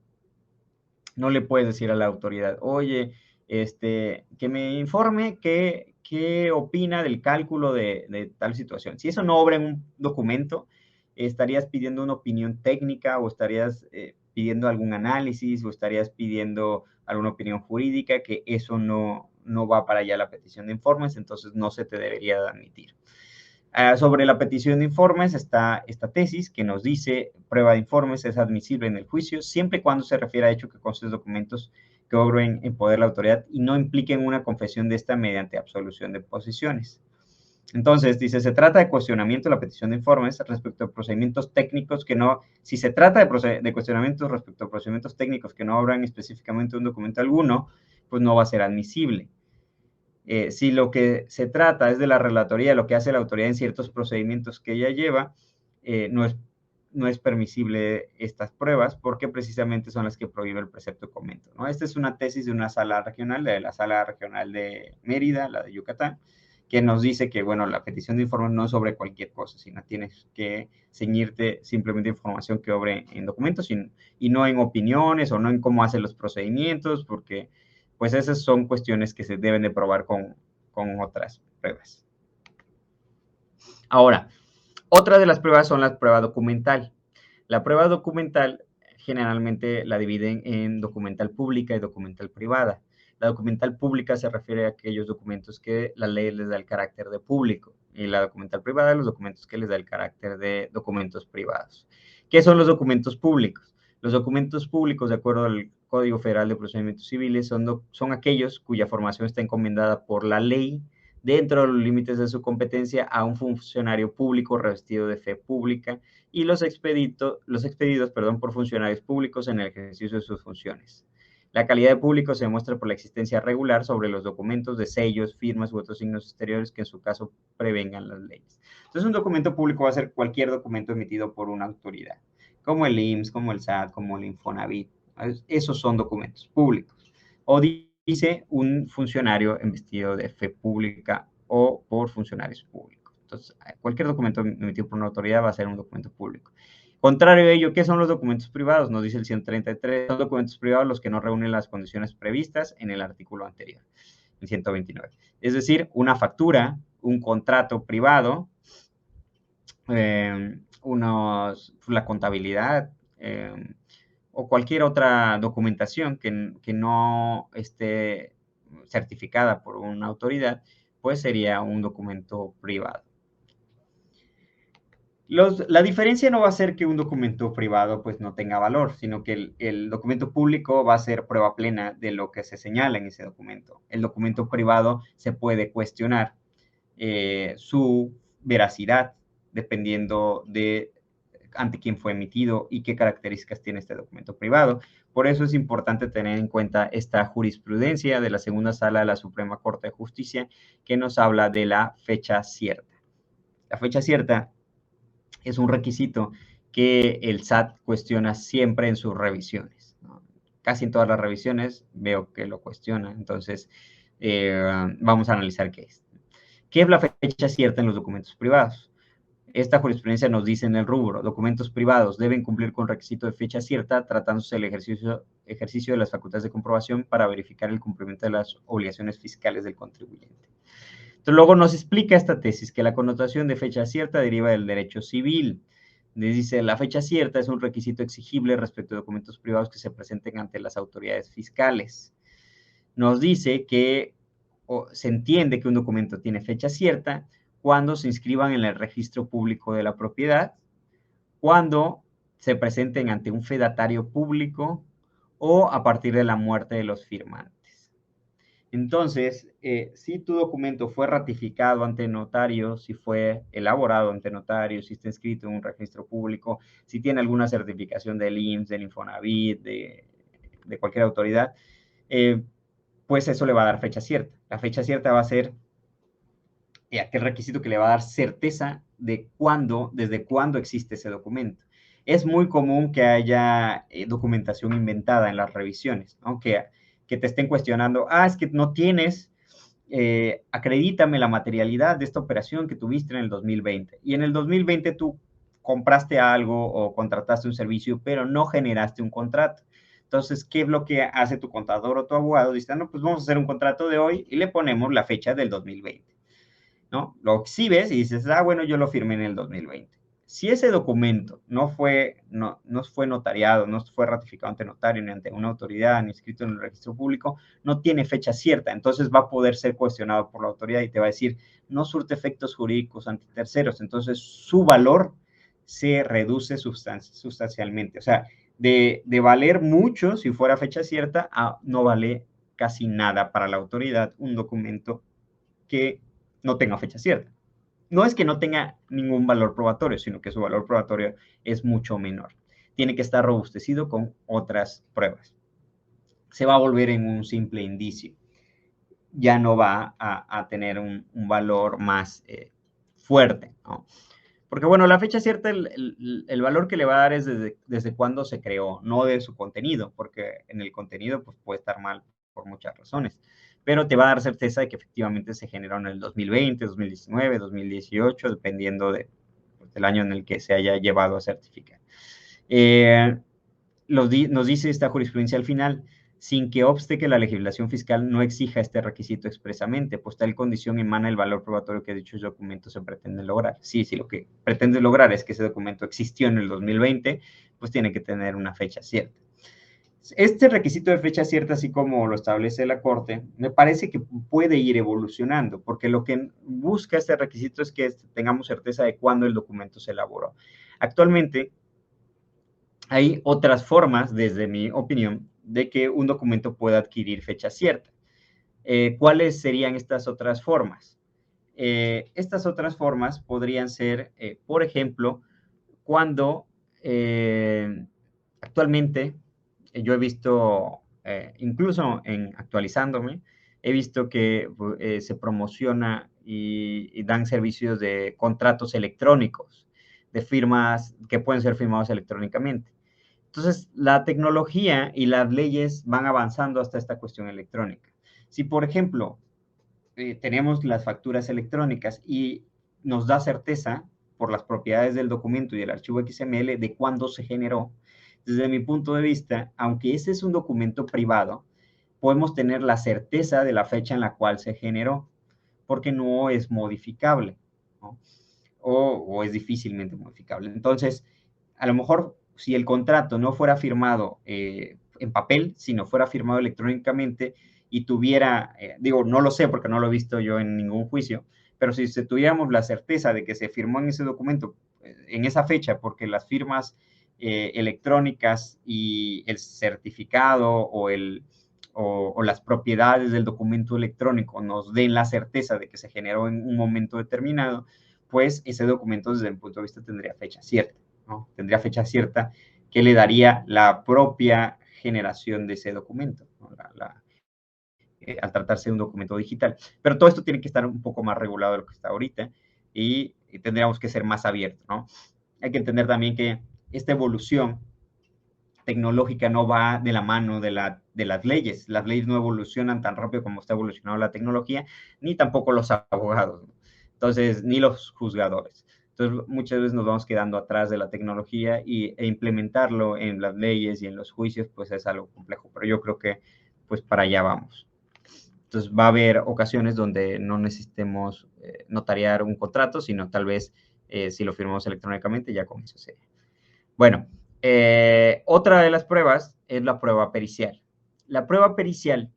No le puedes decir a la autoridad, oye, que me informe qué opina del cálculo de tal situación. Si eso no obra en un documento, estarías pidiendo una opinión técnica o estarías pidiendo algún análisis o estarías pidiendo alguna opinión jurídica, que eso no va para allá la petición de informes, entonces no se te debería de admitir. Sobre la petición de informes está esta tesis que nos dice, prueba de informes es admisible en el juicio siempre y cuando se refiere a hecho que conste documentos que obren en poder de la autoridad y no impliquen una confesión de esta mediante absolución de posiciones. Entonces, dice, se trata de cuestionamiento de la petición de informes respecto a procedimientos técnicos que no, si se trata de cuestionamientos respecto a procedimientos técnicos que no obran específicamente un documento alguno, pues no va a ser admisible. Si lo que se trata es de la relatoría, lo que hace la autoridad en ciertos procedimientos que ella lleva, no es permisible estas pruebas porque precisamente son las que prohíbe el precepto comento, ¿no? Esta es una tesis de una sala regional, de la sala regional de Mérida, la de Yucatán, que nos dice que, bueno, la petición de informes no es sobre cualquier cosa, sino tienes que ceñirte simplemente información que obre en documentos y no en opiniones o no en cómo hacen los procedimientos, porque pues esas son cuestiones que se deben de probar con otras pruebas. Ahora, otra de las pruebas son la prueba documental. La prueba documental generalmente la dividen en documental pública y documental privada. La documental pública se refiere a aquellos documentos que la ley les da el carácter de público y la documental privada a los documentos que les da el carácter de documentos privados. ¿Qué son los documentos públicos? Los documentos públicos, de acuerdo al Código Federal de Procedimientos Civiles, son aquellos cuya formación está encomendada por la ley dentro de los límites de su competencia a un funcionario público revestido de fe pública y los expedidos por funcionarios públicos en el ejercicio de sus funciones. La calidad de público se demuestra por la existencia regular sobre los documentos de sellos, firmas u otros signos exteriores que en su caso prevengan las leyes. Entonces, un documento público va a ser cualquier documento emitido por una autoridad, como el IMSS, como el SAT, como el Infonavit. Esos son documentos públicos. O dice un funcionario investido de fe pública o por funcionarios públicos. Entonces, cualquier documento emitido por una autoridad va a ser un documento público. Contrario a ello, ¿qué son los documentos privados? Nos dice el 133, son documentos privados los que no reúnen las condiciones previstas en el artículo anterior, el 129. Es decir, una factura, un contrato privado, la contabilidad o cualquier otra documentación que no esté certificada por una autoridad, pues sería un documento privado. La diferencia no va a ser que un documento privado pues no tenga valor, sino que el documento público va a ser prueba plena de lo que se señala en ese documento. El documento privado se puede cuestionar su veracidad dependiendo de ante quién fue emitido y qué características tiene este documento privado. Por eso es importante tener en cuenta esta jurisprudencia de la segunda sala de la Suprema Corte de Justicia que nos habla de la fecha cierta. La fecha cierta es un requisito que el SAT cuestiona siempre en sus revisiones, ¿no? Casi en todas las revisiones veo que lo cuestiona, entonces vamos a analizar qué es. ¿Qué es la fecha cierta en los documentos privados? Esta jurisprudencia nos dice en el rubro, documentos privados deben cumplir con requisito de fecha cierta, tratándose del ejercicio de las facultades de comprobación para verificar el cumplimiento de las obligaciones fiscales del contribuyente. Entonces, luego nos explica esta tesis que la connotación de fecha cierta deriva del derecho civil. Les dice, la fecha cierta es un requisito exigible respecto a documentos privados que se presenten ante las autoridades fiscales. Nos dice que se entiende que un documento tiene fecha cierta cuando se inscriban en el registro público de la propiedad, cuando se presenten ante un fedatario público o a partir de la muerte de los firmantes. Entonces, si tu documento fue ratificado ante notario, si fue elaborado ante notario, si está inscrito en un registro público, si tiene alguna certificación del IMSS, del Infonavit, de cualquier autoridad, pues eso le va a dar fecha cierta. La fecha cierta va a ser aquel requisito que le va a dar certeza de desde cuándo existe ese documento. Es muy común que haya documentación inventada en las revisiones, ¿no? Que te estén cuestionando, es que no tienes, acredítame la materialidad de esta operación que tuviste en el 2020. Y en el 2020 tú compraste algo o contrataste un servicio, pero no generaste un contrato. Entonces, ¿qué es lo que hace tu contador o tu abogado? Dice, no, pues vamos a hacer un contrato de hoy y le ponemos la fecha del 2020. ¿No? Lo exhibes y dices, bueno, yo lo firmé en el 2020. Si ese documento no fue notariado, no fue ratificado ante notario, ni ante una autoridad, ni escrito en el registro público, no tiene fecha cierta, entonces va a poder ser cuestionado por la autoridad y te va a decir, no surte efectos jurídicos ante terceros, entonces su valor se reduce sustancialmente. O sea, de valer mucho si fuera fecha cierta, a no vale casi nada para la autoridad un documento que no tenga fecha cierta. No es que no tenga ningún valor probatorio, sino que su valor probatorio es mucho menor. Tiene que estar robustecido con otras pruebas. Se va a volver en un simple indicio. Ya no va a tener un valor más fuerte, ¿no? Porque, bueno, la fecha cierta, el valor que le va a dar es desde cuándo se creó, no de su contenido, porque en el contenido pues, puede estar mal por muchas razones, pero te va a dar certeza de que efectivamente se generó en el 2020, 2019, 2018, dependiendo del año en el que se haya llevado a certificar. Nos dice esta jurisprudencia al final, sin que obste que la legislación fiscal no exija este requisito expresamente, pues tal condición emana el valor probatorio que dichos documentos se pretenden lograr. Sí, si lo que pretende lograr es que ese documento existió en el 2020, pues tiene que tener una fecha cierta. Este requisito de fecha cierta, así como lo establece la Corte, me parece que puede ir evolucionando, porque lo que busca este requisito es que tengamos certeza de cuándo el documento se elaboró. Actualmente, hay otras formas, desde mi opinión, de que un documento pueda adquirir fecha cierta. ¿Cuáles serían estas otras formas? Estas otras formas podrían ser, por ejemplo, cuando actualmente yo he visto, incluso actualizándome, he visto que se promociona y dan servicios de contratos electrónicos, de firmas que pueden ser firmados electrónicamente. Entonces, la tecnología y las leyes van avanzando hasta esta cuestión electrónica. Si, por ejemplo, tenemos las facturas electrónicas y nos da certeza por las propiedades del documento y del archivo XML de cuándo se generó. Desde mi punto de vista, aunque ese es un documento privado, podemos tener la certeza de la fecha en la cual se generó, porque no es modificable, ¿no? O es difícilmente modificable. Entonces, a lo mejor, si el contrato no fuera firmado en papel, sino fuera firmado electrónicamente y tuviera, digo, no lo sé porque no lo he visto yo en ningún juicio, pero si tuviéramos la certeza de que se firmó en ese documento, en esa fecha, porque las firmas electrónicas y el certificado o las propiedades del documento electrónico nos den la certeza de que se generó en un momento determinado, pues ese documento desde mi punto de vista tendría fecha cierta, ¿no? Tendría fecha cierta que le daría la propia generación de ese documento, ¿no? Al tratarse de un documento digital. Pero todo esto tiene que estar un poco más regulado de lo que está ahorita y tendríamos que ser más abiertos, ¿no? Hay que entender también que esta evolución tecnológica no va de la mano de las leyes. Las leyes no evolucionan tan rápido como está evolucionando la tecnología, ni tampoco los abogados, ¿no? Entonces, ni los juzgadores. Entonces, muchas veces nos vamos quedando atrás de la tecnología e implementarlo en las leyes y en los juicios, pues es algo complejo. Pero yo creo que, pues, para allá vamos. Entonces, va a haber ocasiones donde no necesitemos notariar un contrato, sino tal vez si lo firmamos electrónicamente, ya con eso sería. Bueno, otra de las pruebas es la prueba pericial. La prueba pericial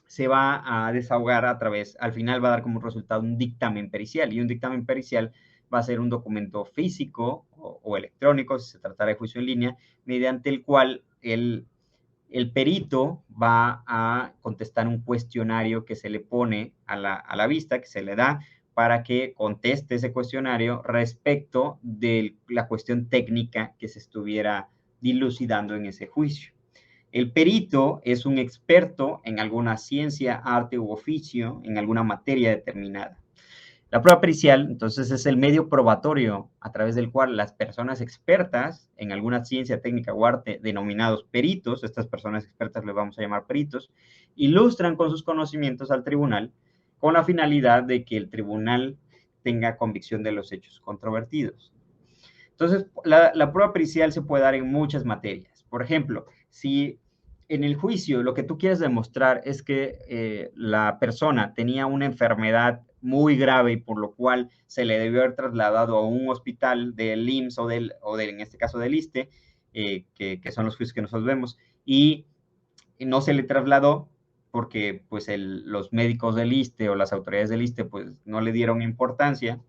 se va a desahogar a través, al final va a dar como resultado un dictamen pericial, y un dictamen pericial va a ser un documento físico o electrónico, si se tratara de juicio en línea, mediante el cual el perito va a contestar un cuestionario que se le pone a la vista, que se le da para que conteste ese cuestionario respecto de la cuestión técnica que se estuviera dilucidando en ese juicio. El perito es un experto en alguna ciencia, arte u oficio, en alguna materia determinada. La prueba pericial, entonces, es el medio probatorio a través del cual las personas expertas en alguna ciencia, técnica o arte, denominados peritos, estas personas expertas les vamos a llamar peritos, ilustran con sus conocimientos al tribunal con la finalidad de que el tribunal tenga convicción de los hechos controvertidos. Entonces, la prueba pericial se puede dar en muchas materias. Por ejemplo, si en el juicio lo que tú quieres demostrar es que la persona tenía una enfermedad muy grave y por lo cual se le debió haber trasladado a un hospital del IMSS en este caso del ISSSTE, que son los juicios que nosotros vemos, y no se le trasladó porque pues los médicos del ISSSTE o las autoridades del ISSSTE pues no le dieron importancia,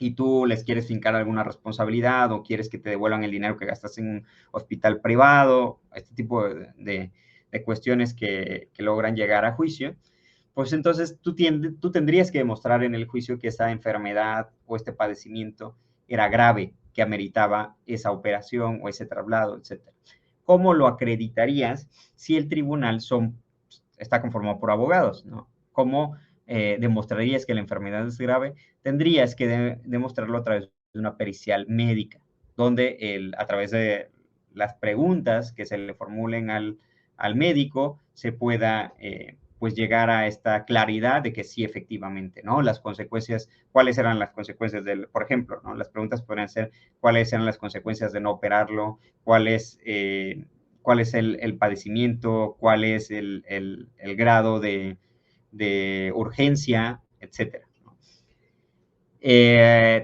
y tú les quieres fincar alguna responsabilidad o quieres que te devuelvan el dinero que gastaste en un hospital privado, este tipo de cuestiones que logran llegar a juicio, pues entonces tú tendrías que demostrar en el juicio que esa enfermedad o este padecimiento era grave, que ameritaba esa operación o ese traslado, etc. ¿Cómo lo acreditarías si el tribunal está conformado por abogados, ¿no? ¿Cómo demostrarías que la enfermedad es grave? Tendrías que demostrarlo a través de una pericial médica, donde a través de las preguntas que se le formulen al médico se pueda pues llegar a esta claridad de que sí, efectivamente, ¿no? Las consecuencias, ¿cuáles eran las consecuencias por ejemplo, ¿no? Las preguntas podrían ser, ¿cuáles eran las consecuencias de no operarlo? ¿Cuál es el padecimiento? ¿Cuál es el grado de urgencia? Etcétera.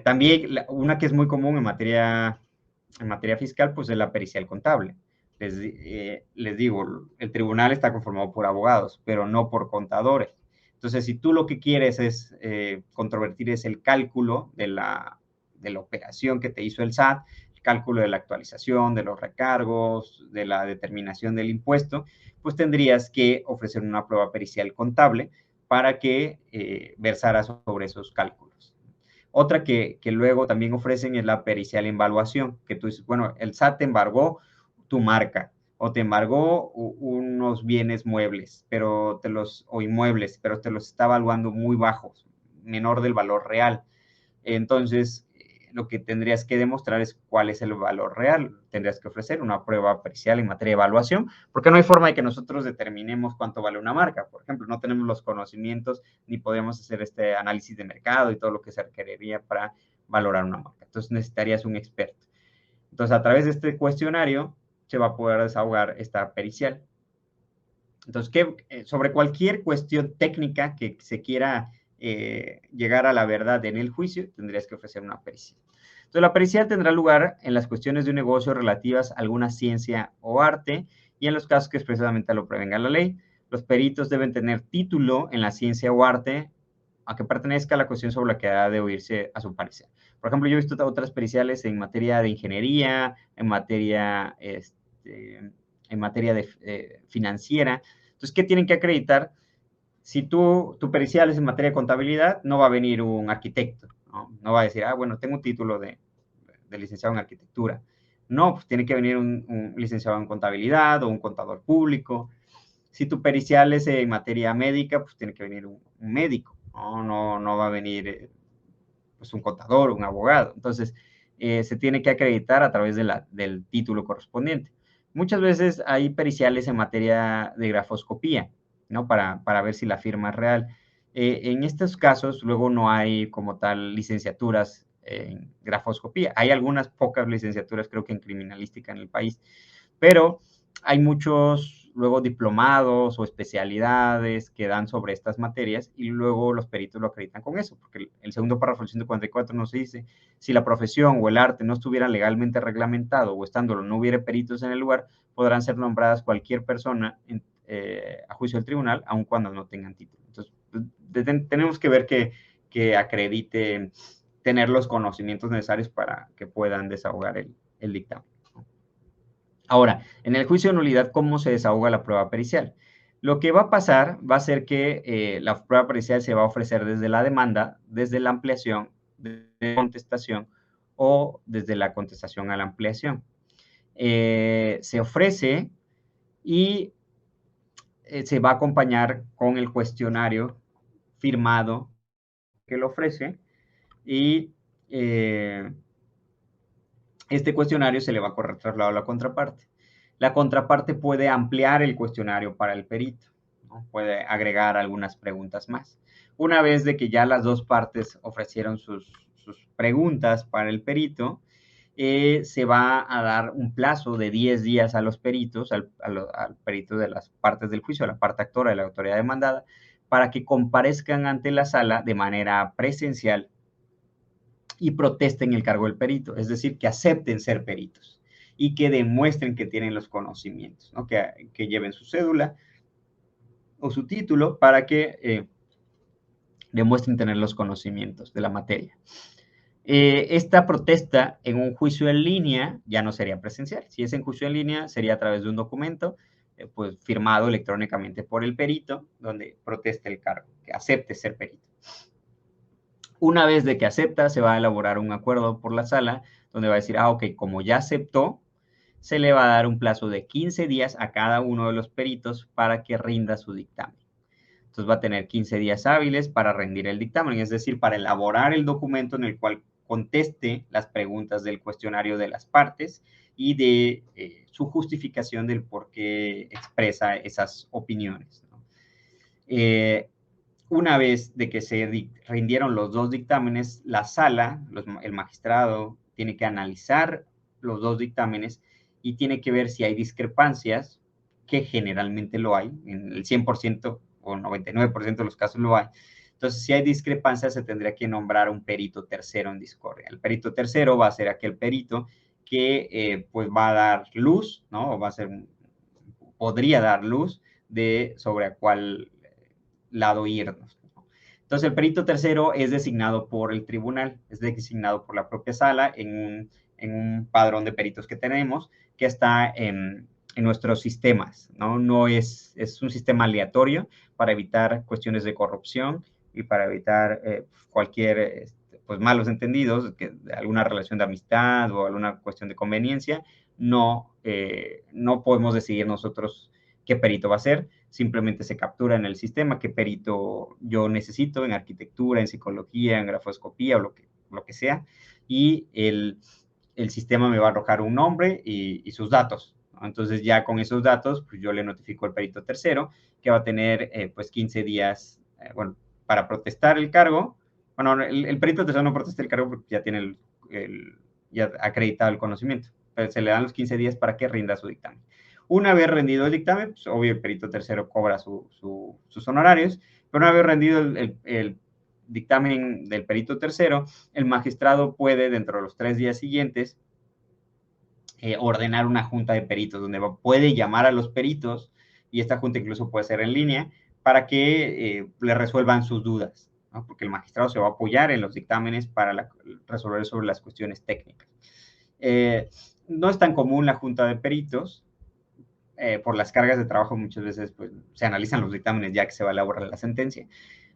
También una que es muy común en materia fiscal, pues es la pericial contable. Les digo, el tribunal está conformado por abogados, pero no por contadores. Entonces, si tú lo que quieres es controvertir es el cálculo de la operación que te hizo el SAT, el cálculo de la actualización, de los recargos, de la determinación del impuesto, pues tendrías que ofrecer una prueba pericial contable para que versara sobre esos cálculos. Otra que luego también ofrecen es la pericial en evaluación, que tú dices, bueno, el SAT te embargó tu marca o te embargó unos bienes muebles, o inmuebles, pero te los está evaluando muy bajos, menor del valor real. Entonces, lo que tendrías que demostrar es cuál es el valor real. Tendrías que ofrecer una prueba pericial en materia de evaluación, porque no hay forma de que nosotros determinemos cuánto vale una marca. Por ejemplo, no tenemos los conocimientos ni podemos hacer este análisis de mercado y todo lo que se requeriría para valorar una marca. Entonces necesitarías un experto. Entonces, a través de este cuestionario se va a poder desahogar esta pericial. Entonces, sobre cualquier cuestión técnica que se quiera llegar a la verdad en el juicio, tendrías que ofrecer una pericial. Entonces, la pericial tendrá lugar en las cuestiones de un negocio relativas a alguna ciencia o arte y en los casos que expresamente lo prevenga la ley. Los peritos deben tener título en la ciencia o arte a que pertenezca a la cuestión sobre la que ha de oírse a su parecer. Por ejemplo, yo he visto otras periciales en materia de ingeniería, en materia financiera. Entonces, ¿qué tienen que acreditar? Si tu pericial es en materia de contabilidad, no va a venir un arquitecto, no va a decir, bueno, tengo un título de licenciado en arquitectura. No, pues tiene que venir un licenciado en contabilidad o un contador público. Si tu pericial es en materia médica, pues tiene que venir un médico, no va a venir pues un contador, un abogado. Entonces, se tiene que acreditar a través del título correspondiente. Muchas veces hay periciales en materia de grafoscopía, ¿no? Para ver si la firma es real. En estos casos, luego no hay como tal licenciaturas en grafoscopía. Hay algunas pocas licenciaturas, creo que en criminalística en el país, pero hay muchos luego diplomados o especialidades que dan sobre estas materias y luego los peritos lo acreditan con eso, porque el segundo párrafo del 144 nos dice, si la profesión o el arte no estuviera legalmente reglamentado o estándolo no hubiera peritos en el lugar, podrán ser nombradas cualquier persona a juicio del tribunal, aun cuando no tengan título. Entonces, tenemos que ver que acredite tener los conocimientos necesarios para que puedan desahogar el dictamen. Ahora, en el juicio de nulidad, ¿cómo se desahoga la prueba pericial? Lo que va a pasar va a ser que la prueba pericial se va a ofrecer desde la demanda, desde la ampliación, desde la contestación o desde la contestación a la ampliación. Se ofrece y se va a acompañar con el cuestionario firmado que lo ofrece y este cuestionario se le va a correr traslado a la contraparte. La contraparte puede ampliar el cuestionario para el perito, ¿no? Puede agregar algunas preguntas más. Una vez de que ya las dos partes ofrecieron sus preguntas para el perito, se va a dar un plazo de 10 días a los peritos, al perito de las partes del juicio, a la parte actora de la autoridad demandada, para que comparezcan ante la sala de manera presencial y protesten el cargo del perito, es decir, que acepten ser peritos y que demuestren que tienen los conocimientos, ¿no? que lleven su cédula o su título para que demuestren tener los conocimientos de la materia. Esta protesta en un juicio en línea ya no sería presencial. Si es en juicio en línea, sería a través de un documento pues, firmado electrónicamente por el perito, donde proteste el cargo, que acepte ser perito. Una vez de que acepta, se va a elaborar un acuerdo por la sala, donde va a decir, ok, como ya aceptó, se le va a dar un plazo de 15 días a cada uno de los peritos para que rinda su dictamen. Entonces va a tener 15 días hábiles para rendir el dictamen, es decir, para elaborar el documento en el cual conteste las preguntas del cuestionario de las partes y de su justificación del por qué expresa esas opiniones, ¿no? Una vez de que se rindieron los dos dictámenes, la sala, el magistrado, tiene que analizar los dos dictámenes y tiene que ver si hay discrepancias, que generalmente lo hay, en el 100% o 99% de los casos lo hay. Entonces, si hay discrepancias, se tendría que nombrar un perito tercero en discordia. El perito tercero va a ser aquel perito que pues va a dar luz, ¿no? O va a ser, podría dar luz sobre a cuál lado irnos. Entonces, el perito tercero es designado por el tribunal, es designado por la propia sala en un padrón de peritos que tenemos, que está en nuestros sistemas, ¿no? No es un sistema aleatorio para evitar cuestiones de corrupción y para evitar cualquier pues, malos entendidos, de alguna relación de amistad o alguna cuestión de conveniencia. No podemos decidir nosotros qué perito va a ser, simplemente se captura en el sistema qué perito yo necesito en arquitectura, en psicología, en grafoscopía o lo que sea, y el sistema me va a arrojar un nombre y sus datos. Entonces ya con esos datos, pues yo le notifico al perito tercero que va a tener pues 15 días, bueno, para protestar el cargo. Bueno, el perito tercero no protesta el cargo porque ya tiene ya acreditado el conocimiento. Pero se le dan los 15 días para que rinda su dictamen. Una vez rendido el dictamen, pues obvio el perito tercero cobra sus honorarios, pero una vez rendido el dictamen del perito tercero, el magistrado puede, dentro de los 3 días siguientes, ordenar una junta de peritos, donde puede llamar a los peritos, y esta junta incluso puede ser en línea, para que le resuelvan sus dudas, ¿no? Porque el magistrado se va a apoyar en los dictámenes para resolver sobre las cuestiones técnicas. No es tan común la junta de peritos, por las cargas de trabajo muchas veces pues, se analizan los dictámenes ya que se va a elaborar la sentencia.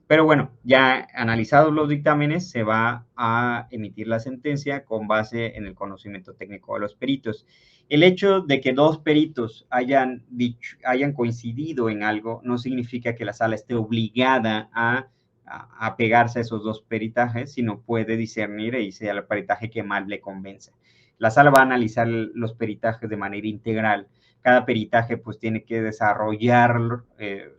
Pero bueno, ya analizados los dictámenes, se va a emitir la sentencia con base en el conocimiento técnico de los peritos. El hecho de que dos peritos hayan coincidido en algo no significa que la sala esté obligada a pegarse a esos dos peritajes, sino puede discernir y sea el peritaje que más le convenza. La sala va a analizar los peritajes de manera integral. Cada peritaje pues tiene que desarrollar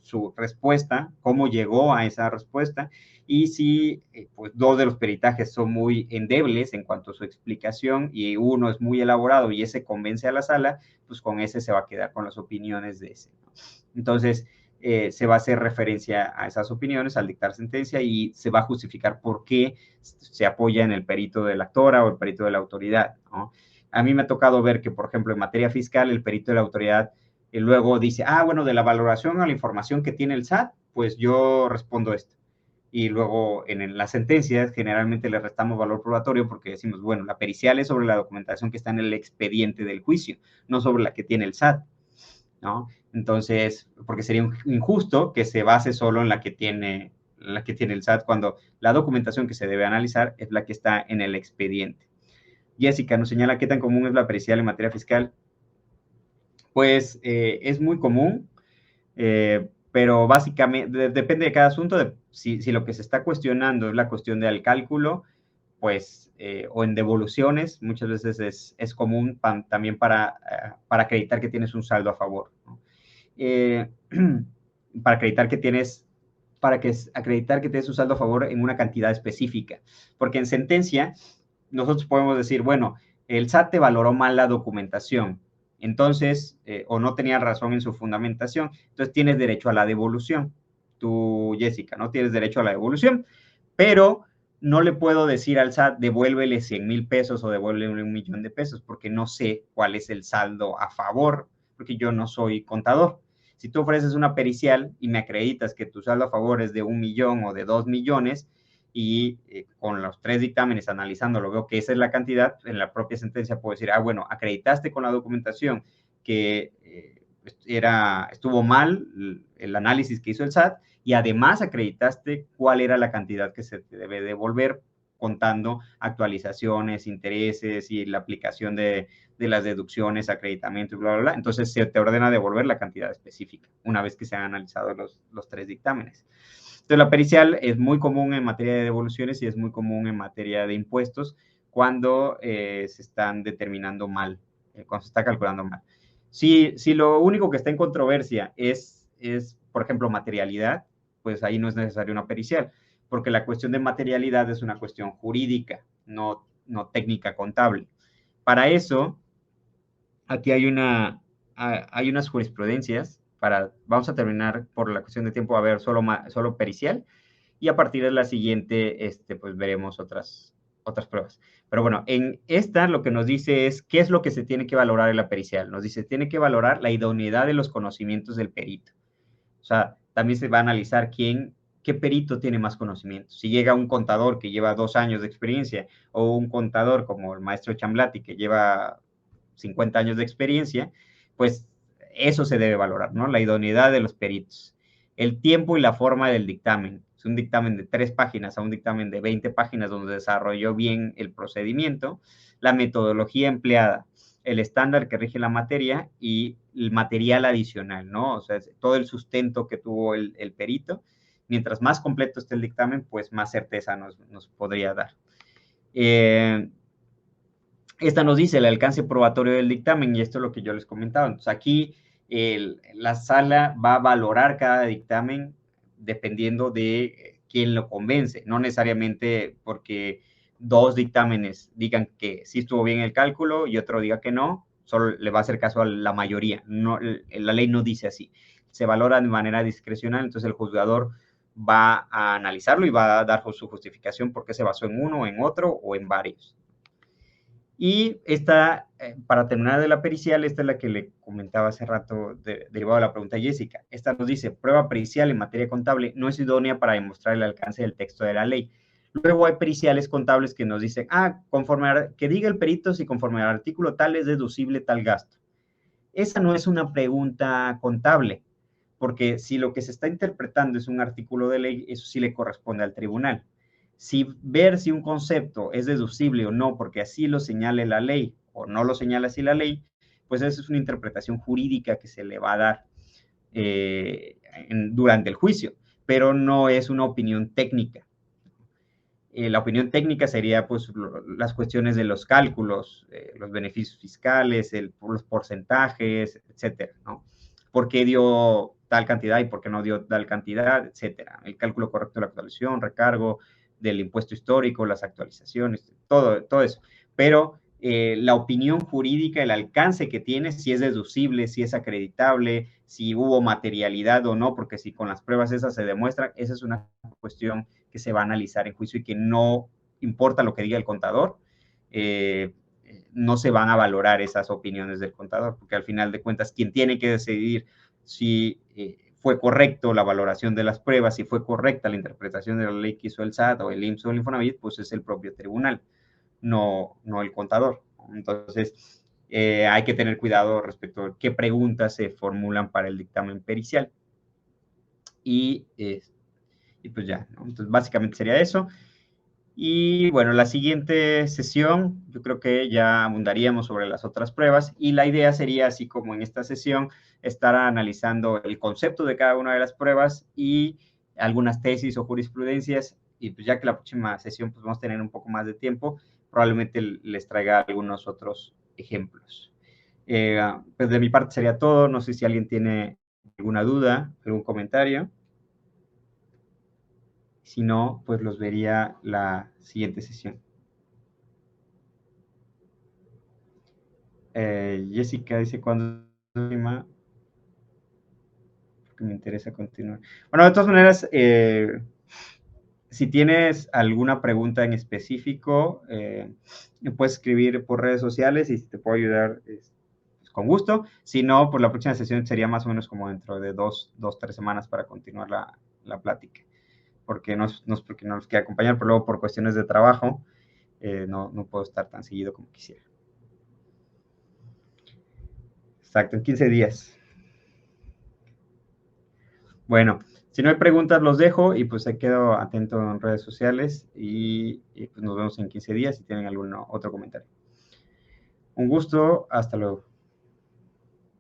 su respuesta, cómo llegó a esa respuesta, y si pues dos de los peritajes son muy endebles en cuanto a su explicación y uno es muy elaborado y ese convence a la sala, pues con ese se va a quedar con las opiniones de ese, ¿no? Entonces, se va a hacer referencia a esas opiniones al dictar sentencia y se va a justificar por qué se apoya en el perito de la actora o el perito de la autoridad, ¿no? A mí me ha tocado ver que, por ejemplo, en materia fiscal, el perito de la autoridad luego dice, bueno, de la valoración a la información que tiene el SAT, pues yo respondo esto. Y luego en las sentencias generalmente le restamos valor probatorio porque decimos, bueno, la pericial es sobre la documentación que está en el expediente del juicio, no sobre la que tiene el SAT, ¿no? Entonces, porque sería injusto que se base solo en la que tiene el SAT cuando la documentación que se debe analizar es la que está en el expediente. Jessica nos señala qué tan común es la pericial en materia fiscal. Pues es muy común, pero básicamente depende de cada asunto. Si lo que se está cuestionando es la cuestión del cálculo, pues, o en devoluciones, muchas veces es común también para acreditar que tienes un saldo a favor, ¿no? Para acreditar que tienes un saldo a favor en una cantidad específica. Porque en sentencia, nosotros podemos decir, bueno, el SAT te valoró mal la documentación, entonces, o no tenía razón en su fundamentación, entonces tienes derecho a la devolución. Tú, Jessica, no tienes derecho a la devolución, pero no le puedo decir al SAT, devuélvele 100,000 pesos o devuélvele 1,000,000 de pesos, porque no sé cuál es el saldo a favor, porque yo no soy contador. Si tú ofreces una pericial y me acreditas que tu saldo a favor es de 1,000,000 o de 2,000,000 y con los 3 dictámenes analizándolo veo que esa es la cantidad, en la propia sentencia puedo decir, bueno, acreditaste con la documentación que estuvo mal el análisis que hizo el SAT y además acreditaste cuál era la cantidad que se te debe devolver contando actualizaciones, intereses y la aplicación de las deducciones, acreditamiento y bla, bla, bla. Entonces se te ordena devolver la cantidad específica una vez que se han analizado los 3 dictámenes. Entonces, la pericial es muy común en materia de devoluciones y es muy común en materia de impuestos cuando se están determinando mal, cuando se está calculando mal. Si lo único que está en controversia es, por ejemplo, materialidad, pues ahí no es necesaria una pericial, porque la cuestión de materialidad es una cuestión jurídica, no técnica contable. Para eso, aquí hay unas jurisprudencias, vamos a terminar por la cuestión de tiempo, a ver, solo pericial, y a partir de la siguiente, pues veremos otras pruebas. Pero bueno, en esta lo que nos dice es qué es lo que se tiene que valorar en la pericial. Nos dice, tiene que valorar la idoneidad de los conocimientos del perito. O sea, también se va a analizar qué perito tiene más conocimientos. Si llega un contador que lleva 2 años de experiencia o un contador como el maestro Chamblati que lleva 50 años de experiencia, pues eso se debe valorar, ¿no? La idoneidad de los peritos. El tiempo y la forma del dictamen. Es un dictamen de 3 páginas a un dictamen de 20 páginas donde desarrolló bien el procedimiento. La metodología empleada, el estándar que rige la materia y el material adicional, ¿no? O sea, todo el sustento que tuvo el perito. Mientras más completo esté el dictamen, pues más certeza nos podría dar. esta nos dice el alcance probatorio del dictamen, y esto es lo que yo les comentaba. Entonces, aquí la sala va a valorar cada dictamen dependiendo de quién lo convence, no necesariamente porque dos dictámenes digan que sí estuvo bien el cálculo y otro diga que no, solo le va a hacer caso a la mayoría. No, la ley no dice así. Se valora de manera discrecional, entonces el juzgador va a analizarlo y va a dar su justificación por qué se basó en uno, en otro o en varios. Y esta, para terminar de la pericial, esta es la que le comentaba hace rato, derivado de la pregunta de Jessica. Esta nos dice, prueba pericial en materia contable no es idónea para demostrar el alcance del texto de la ley. Luego hay periciales contables que nos dicen, conforme que diga el perito si conforme al artículo tal es deducible tal gasto. Esa no es una pregunta contable, porque si lo que se está interpretando es un artículo de ley, eso sí le corresponde al tribunal. Si ver si un concepto es deducible o no, porque así lo señale la ley o no lo señala así la ley, pues esa es una interpretación jurídica que se le va a dar durante el juicio, pero no es una opinión técnica. La opinión técnica sería pues las cuestiones de los cálculos, los beneficios fiscales, los porcentajes, etcétera, ¿no? ¿Por qué dio tal cantidad y por qué no dio tal cantidad, etcétera? El cálculo correcto de la actualización, recargo del impuesto histórico, las actualizaciones, todo eso. Pero la opinión jurídica, el alcance que tiene, si es deducible, si es acreditable, si hubo materialidad o no, porque si con las pruebas esas se demuestra, esa es una cuestión que se va a analizar en juicio y que no importa lo que diga el contador, no se van a valorar esas opiniones del contador, porque al final de cuentas quien tiene que decidir si fue correcto la valoración de las pruebas, si fue correcta la interpretación de la ley que hizo el SAT o el IMSS o el Infonavit, pues es el propio tribunal, no el contador. Entonces, hay que tener cuidado respecto a qué preguntas se formulan para el dictamen pericial. Y pues ya, ¿no? Entonces, básicamente sería eso. Y bueno, la siguiente sesión, yo creo que ya abundaríamos sobre las otras pruebas y la idea sería, así como en esta sesión, estar analizando el concepto de cada una de las pruebas y algunas tesis o jurisprudencias. Y pues ya que la próxima sesión pues vamos a tener un poco más de tiempo, probablemente les traiga algunos otros ejemplos. Pues de mi parte sería todo. No sé si alguien tiene alguna duda, algún comentario. Si no, pues los vería la siguiente sesión. Jessica dice, ¿cuándo porque me interesa continuar? Bueno, de todas maneras, si tienes alguna pregunta en específico, me puedes escribir por redes sociales y si te puedo ayudar, pues, con gusto. Si no, pues la próxima sesión sería más o menos como dentro de 3 semanas para continuar la plática. Porque no es porque no nos quiera acompañar, pero luego por cuestiones de trabajo no puedo estar tan seguido como quisiera. Exacto, en 15 días. Bueno, si no hay preguntas, los dejo y pues se quedo atento en redes sociales y pues nos vemos en 15 días si tienen algún otro comentario. Un gusto, hasta luego.